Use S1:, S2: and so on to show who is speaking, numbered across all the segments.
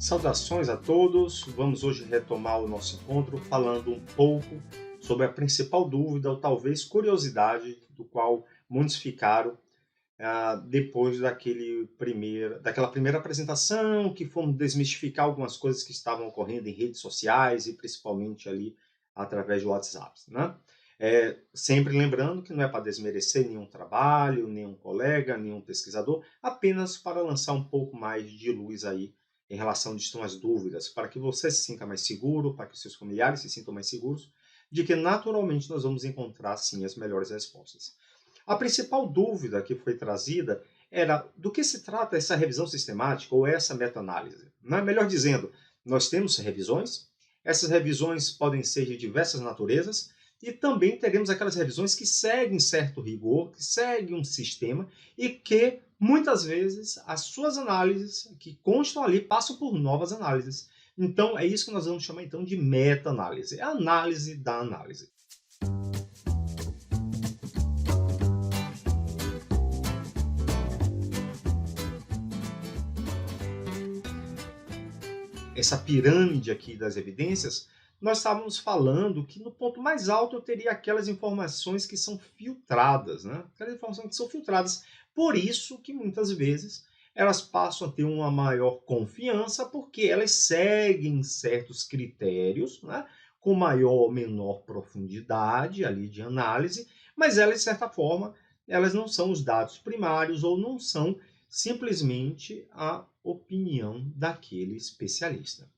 S1: Saudações a todos. Vamos hoje retomar o nosso encontro falando um pouco sobre a principal dúvida ou talvez curiosidade do qual muitos ficaram depois daquela primeira apresentação, que fomos desmistificar algumas coisas que estavam ocorrendo em redes sociais e principalmente ali através do WhatsApp, né? Sempre lembrando que não é para desmerecer nenhum trabalho, nenhum colega, nenhum pesquisador, apenas para lançar um pouco mais de luz aí em relação às dúvidas, para que você se sinta mais seguro, para que os seus familiares se sintam mais seguros, de que naturalmente nós vamos encontrar sim as melhores respostas. A principal dúvida que foi trazida era do que se trata essa revisão sistemática ou essa meta-análise. Melhor dizendo, nós temos revisões, essas revisões podem ser de diversas naturezas e também teremos aquelas revisões que seguem certo rigor, que seguem um sistema e que muitas vezes as suas análises que constam ali passam por novas análises. Então é isso que nós vamos chamar então de meta-análise, é a análise da análise. Essa pirâmide aqui das evidências, nós estávamos falando que no ponto mais alto eu teria aquelas informações que são filtradas, né? Aquelas informações que são filtradas. Por isso que muitas vezes elas passam a ter uma maior confiança, porque elas seguem certos critérios, né? Com maior ou menor profundidade ali de análise, mas elas, de certa forma, elas não são os dados primários ou não são simplesmente a opinião daquele especialista,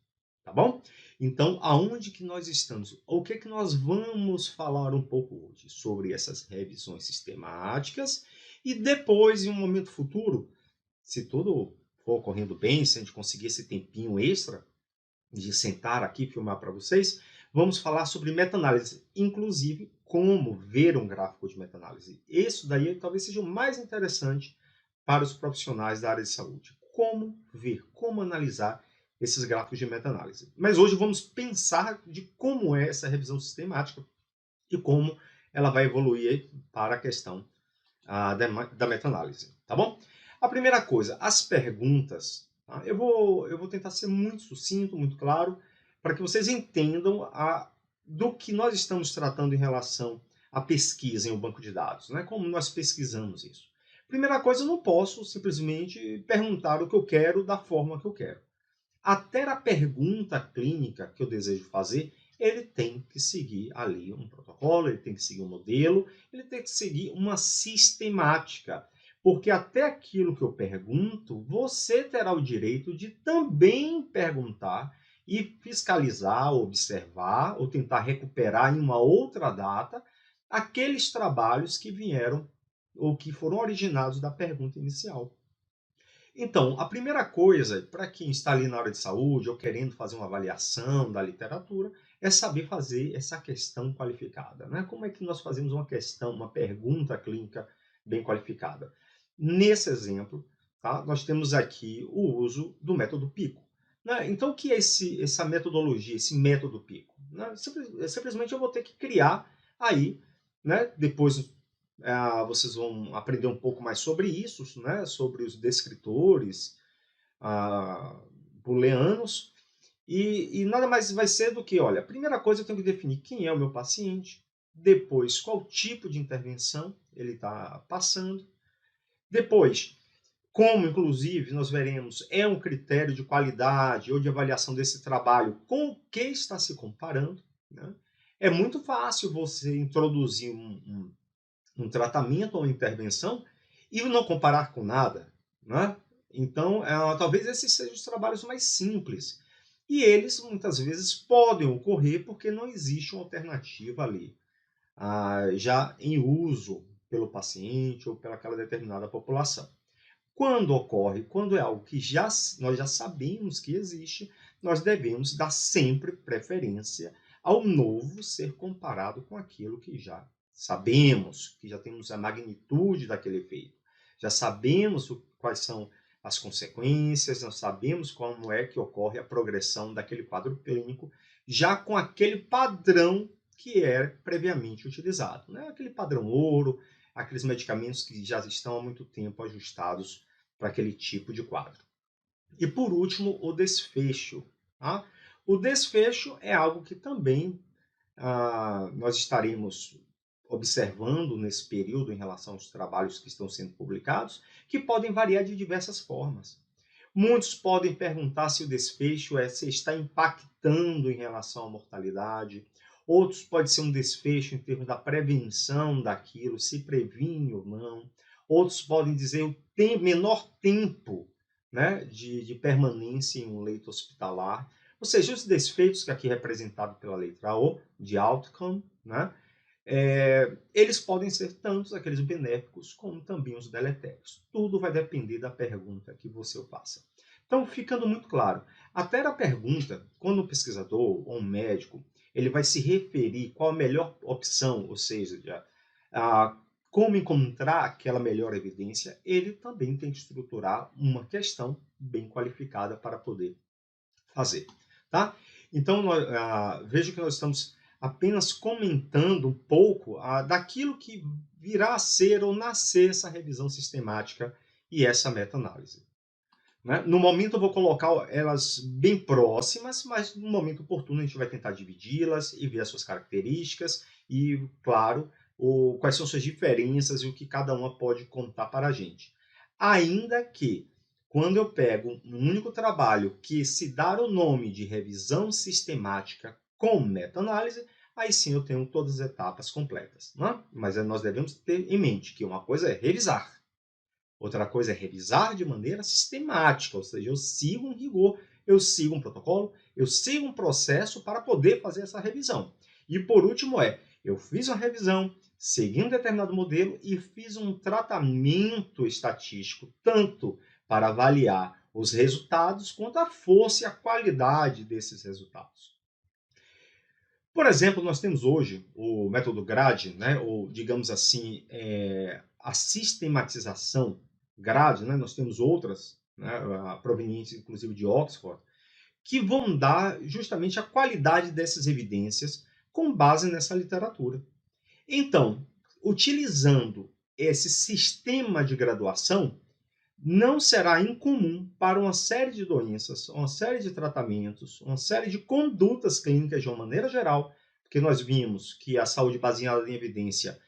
S1: tá bom? Então, aonde que nós estamos? O que que nós vamos falar um pouco hoje sobre essas revisões sistemáticas e depois, em um momento futuro, se tudo for ocorrendo bem, se a gente conseguir esse tempinho extra de sentar aqui e filmar para vocês, vamos falar sobre meta-análise, inclusive como ver um gráfico de meta-análise. Isso daí talvez seja o mais interessante para os profissionais da área de saúde. Como ver, como analisar esses gráficos de meta-análise. Mas hoje vamos pensar de como é essa revisão sistemática e como ela vai evoluir para a questão da meta-análise, tá bom? A primeira coisa, as perguntas. Tá? Eu vou tentar ser muito sucinto, muito claro, para que vocês entendam do que nós estamos tratando em relação à pesquisa em um banco de dados, né? Como nós pesquisamos isso. Primeira coisa, eu não posso simplesmente perguntar o que eu quero da forma que eu quero. Até a pergunta clínica que eu desejo fazer, ele tem que seguir ali um protocolo, ele tem que seguir um modelo, ele tem que seguir uma sistemática. Porque até aquilo que eu pergunto, você terá o direito de também perguntar e fiscalizar, observar ou tentar recuperar em uma outra data aqueles trabalhos que vieram ou que foram originados da pergunta inicial. Então, a primeira coisa, para quem está ali na área de saúde ou querendo fazer uma avaliação da literatura, é saber fazer essa questão qualificada, né? Como é que nós fazemos uma pergunta clínica bem qualificada? Nesse exemplo, tá, nós temos aqui o uso do método PICO. Né? Então, o que é essa metodologia, esse método PICO? Né? Simplesmente eu vou ter que criar aí, né? Depois vocês vão aprender um pouco mais sobre isso, né? Sobre os descritores booleanos. E nada mais vai ser do que, olha, a primeira coisa eu tenho que definir quem é o meu paciente, depois qual tipo de intervenção ele está passando, depois como, inclusive, nós veremos, é um critério de qualidade ou de avaliação desse trabalho com o que está se comparando. Né? É muito fácil você introduzir um tratamento ou uma intervenção e não comparar com nada. Né? Então, talvez esses sejam os trabalhos mais simples. E eles, muitas vezes, podem ocorrer porque não existe uma alternativa ali, já em uso pelo paciente ou pelaquela determinada população. Quando ocorre, quando é algo que nós já sabemos que existe, nós devemos dar sempre preferência ao novo ser comparado com aquilo que já sabemos, que já temos a magnitude daquele efeito. Já sabemos quais são as consequências, nós sabemos como é que ocorre a progressão daquele quadro clínico, já com aquele padrão que é previamente utilizado. Né? Aquele padrão ouro, aqueles medicamentos que já estão há muito tempo ajustados para aquele tipo de quadro. E por último, o desfecho. Tá? O desfecho é algo que também nós estaremos observando nesse período em relação aos trabalhos que estão sendo publicados, que podem variar de diversas formas. Muitos podem perguntar se o desfecho se está impactando em relação à mortalidade. Outros pode ser um desfecho em termos da prevenção daquilo, se previne ou não. Outros podem dizer o menor tempo, né, de permanência em um leito hospitalar. Ou seja, os desfechos, que aqui é representado pela letra O, de outcome, né, eles podem ser tantos aqueles benéficos como também os deletérios. Tudo vai depender da pergunta que você faça. Então, ficando muito claro, até a pergunta, quando um pesquisador ou um médico ele vai se referir qual a melhor opção, ou seja, como encontrar aquela melhor evidência, ele também tem que estruturar uma questão bem qualificada para poder fazer. Tá? Então, veja que nós estamos apenas comentando um pouco daquilo que virá a ser ou nascer essa revisão sistemática e essa meta-análise. Né? No momento eu vou colocar elas bem próximas, mas no momento oportuno a gente vai tentar dividi-las e ver as suas características e, claro, quais são suas diferenças e o que cada uma pode contar para a gente. Ainda que, quando eu pego um único trabalho que se dá o nome de revisão sistemática com meta-análise, aí sim eu tenho todas as etapas completas. Né? Mas nós devemos ter em mente que uma coisa é revisar, outra coisa é revisar de maneira sistemática, ou seja, eu sigo um rigor, eu sigo um protocolo, eu sigo um processo para poder fazer essa revisão. E por último eu fiz uma revisão, segui um determinado modelo e fiz um tratamento estatístico, tanto para avaliar os resultados, quanto a força e a qualidade desses resultados. Por exemplo, nós temos hoje o método GRADE, né, ou digamos assim, a sistematização GRADE, né, nós temos outras, né, provenientes inclusive de Oxford, que vão dar justamente a qualidade dessas evidências com base nessa literatura. Então, utilizando esse sistema de graduação, não será incomum para uma série de doenças, uma série de tratamentos, uma série de condutas clínicas de uma maneira geral, porque nós vimos que a saúde baseada em evidência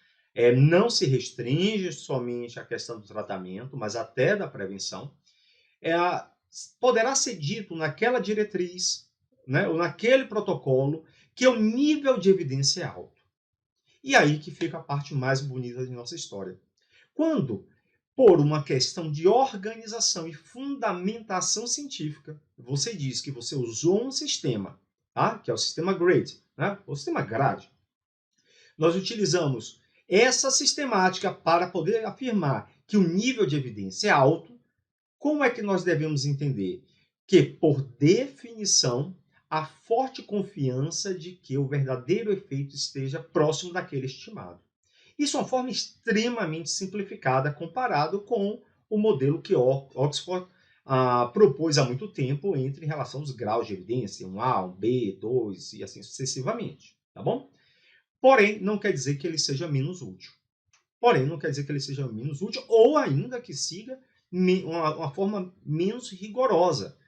S1: não se restringe somente à questão do tratamento, mas até da prevenção, poderá ser dito naquela diretriz, né, ou naquele protocolo, que o nível de evidência é alto. E aí que fica a parte mais bonita de nossa história. Quando, por uma questão de organização e fundamentação científica, você diz que você usou um sistema, tá? Que é o sistema GRADE, né? O sistema GRADE. Nós utilizamos essa sistemática para poder afirmar que o nível de evidência é alto. Como é que nós devemos entender? Que, por definição, há forte confiança de que o verdadeiro efeito esteja próximo daquele estimado. Isso é uma forma extremamente simplificada comparado com o modelo que Oxford propôs há muito tempo em relação aos graus de evidência, um A, um B, 2 e assim sucessivamente. Tá bom? Porém, não quer dizer que ele seja menos útil. Ou ainda que siga uma forma menos rigorosa.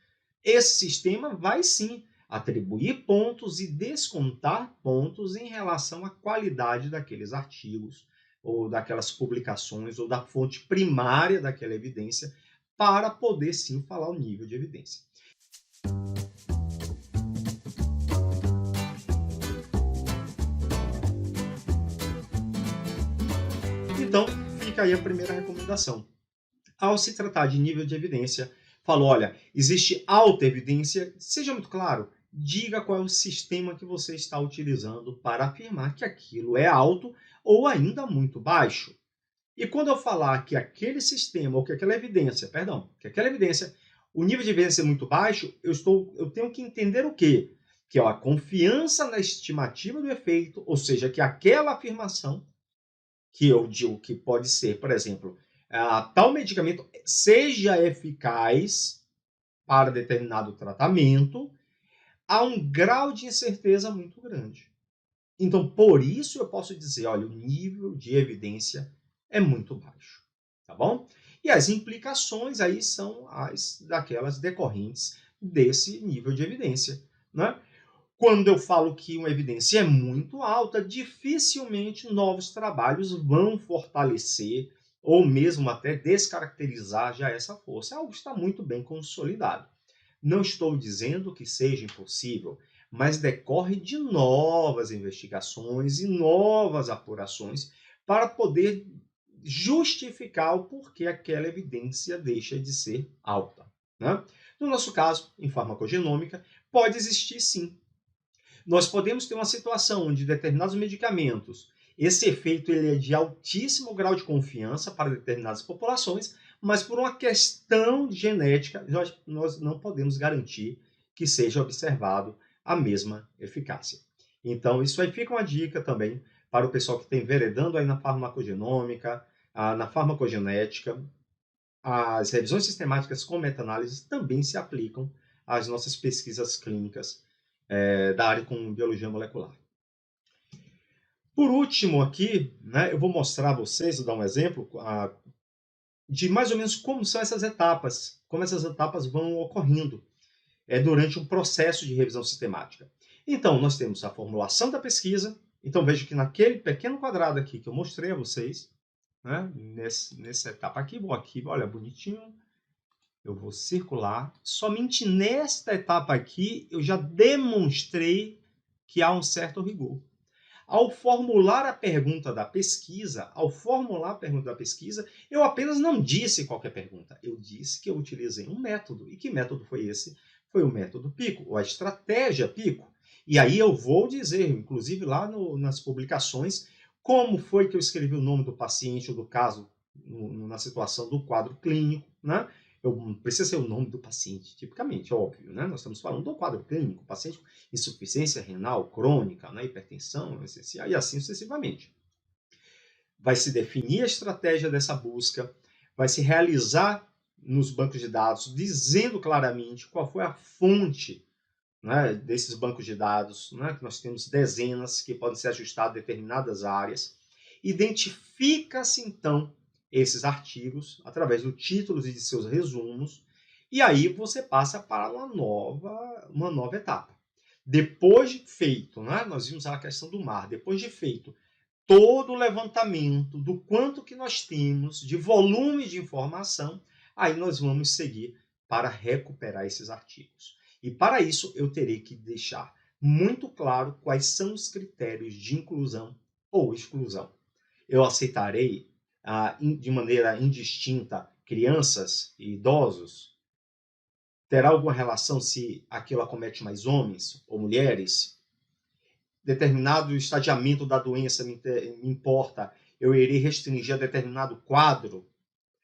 S1: Esse sistema vai sim atribuir pontos e descontar pontos em relação à qualidade daqueles artigos, ou daquelas publicações, ou da fonte primária daquela evidência, para poder sim falar o nível de evidência. Então, fica aí a primeira recomendação. Ao se tratar de nível de evidência, falou, olha, existe alta evidência, seja muito claro, diga qual é o sistema que você está utilizando para afirmar que aquilo é alto ou ainda muito baixo. E quando eu falar que aquele sistema, ou que aquela evidência, o nível de evidência é muito baixo, eu tenho que entender o quê? Que é a confiança na estimativa do efeito, ou seja, que aquela afirmação, que eu digo que pode ser, por exemplo, tal medicamento seja eficaz para determinado tratamento, há um grau de incerteza muito grande. Então, por isso eu posso dizer, olha, o nível de evidência é muito baixo. tá bom? E as implicações aí são as daquelas decorrentes desse nível de evidência, né? Quando eu falo que uma evidência é muito alta, dificilmente novos trabalhos vão fortalecer ou mesmo até descaracterizar já essa força. É algo que está muito bem consolidado. Não estou dizendo que seja impossível, mas decorre de novas investigações e novas apurações para poder justificar o porquê aquela evidência deixa de ser alta, né? No nosso caso, em farmacogenômica, pode existir sim. Nós podemos ter uma situação onde determinados medicamentos, esse efeito ele é de altíssimo grau de confiança para determinadas populações, mas por uma questão genética, nós não podemos garantir que seja observado a mesma eficácia. Então, isso aí fica uma dica também para o pessoal que está enveredando aí na farmacogenômica, na farmacogenética. As revisões sistemáticas com meta-análise também se aplicam às nossas pesquisas clínicas da área com biologia molecular. Por último aqui, né, eu vou mostrar a vocês, vou dar um exemplo de mais ou menos como são essas etapas, como essas etapas vão ocorrendo durante um processo de revisão sistemática. Então, nós temos a formulação da pesquisa. Então, veja que naquele pequeno quadrado aqui que eu mostrei a vocês, né, nessa etapa aqui, olha, bonitinho, eu vou circular. Somente nesta etapa aqui, eu já demonstrei que há um certo rigor. Ao formular a pergunta da pesquisa, eu apenas não disse qualquer pergunta. Eu disse que eu utilizei um método. E que método foi esse? Foi o método PICO, ou a estratégia PICO. E aí eu vou dizer, inclusive lá nas publicações, como foi que eu escrevi o nome do paciente ou do caso na situação do quadro clínico, né? Não precisa ser o nome do paciente, tipicamente, óbvio, né? Nós estamos falando do quadro clínico, paciente com insuficiência renal crônica, né? Hipertensão essencial e assim sucessivamente. Vai se definir a estratégia dessa busca, vai se realizar nos bancos de dados, dizendo claramente qual foi a fonte, né, desses bancos de dados, né, que nós temos dezenas que podem ser ajustados a determinadas áreas. Identifica-se, então, esses artigos através do título e de seus resumos, e aí você passa para uma nova etapa. Depois de feito, né, nós vimos a questão do mar, depois de feito todo o levantamento do quanto que nós temos de volume de informação, aí nós vamos seguir para recuperar esses artigos. E para isso eu terei que deixar muito claro quais são os critérios de inclusão ou exclusão. Eu aceitarei de maneira indistinta crianças e idosos? Terá alguma relação se aquilo acomete mais homens ou mulheres? Determinado estadiamento da doença me importa, eu irei restringir a determinado quadro?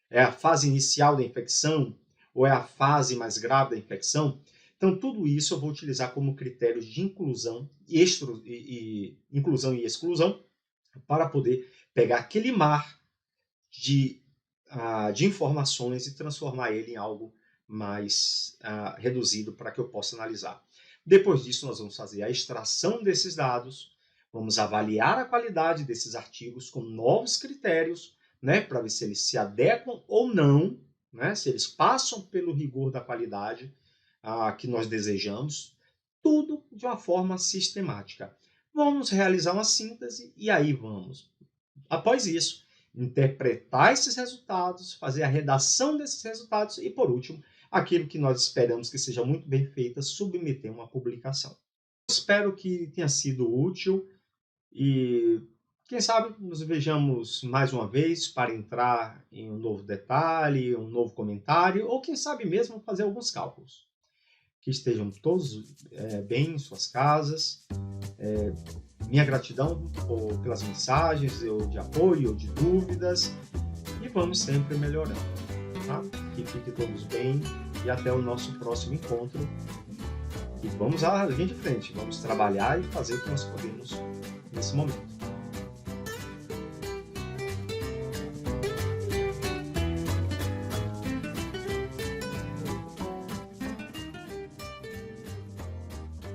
S1: É a fase inicial da infecção ou é a fase mais grave da infecção? Então, tudo isso eu vou utilizar como critérios de inclusão e exclusão para poder pegar aquele mar de informações e transformar ele em algo mais reduzido para que eu possa analisar. Depois disso, nós vamos fazer a extração desses dados, vamos avaliar a qualidade desses artigos com novos critérios, né, para ver se eles se adequam ou não, né, se eles passam pelo rigor da qualidade que nós desejamos, tudo de uma forma sistemática. Vamos realizar uma síntese e aí vamos, após isso, interpretar esses resultados, fazer a redação desses resultados e, por último, aquilo que nós esperamos que seja muito bem feita, submeter uma publicação. Espero que tenha sido útil e, quem sabe, nos vejamos mais uma vez para entrar em um novo detalhe, um novo comentário ou, quem sabe mesmo, fazer alguns cálculos. Que estejam todos bem em suas casas. Minha gratidão pelas mensagens de apoio ou de dúvidas e vamos sempre melhorando, tá? Que fiquem todos bem e até o nosso próximo encontro. E vamos à linha de frente, vamos trabalhar e fazer o que nós podemos nesse momento.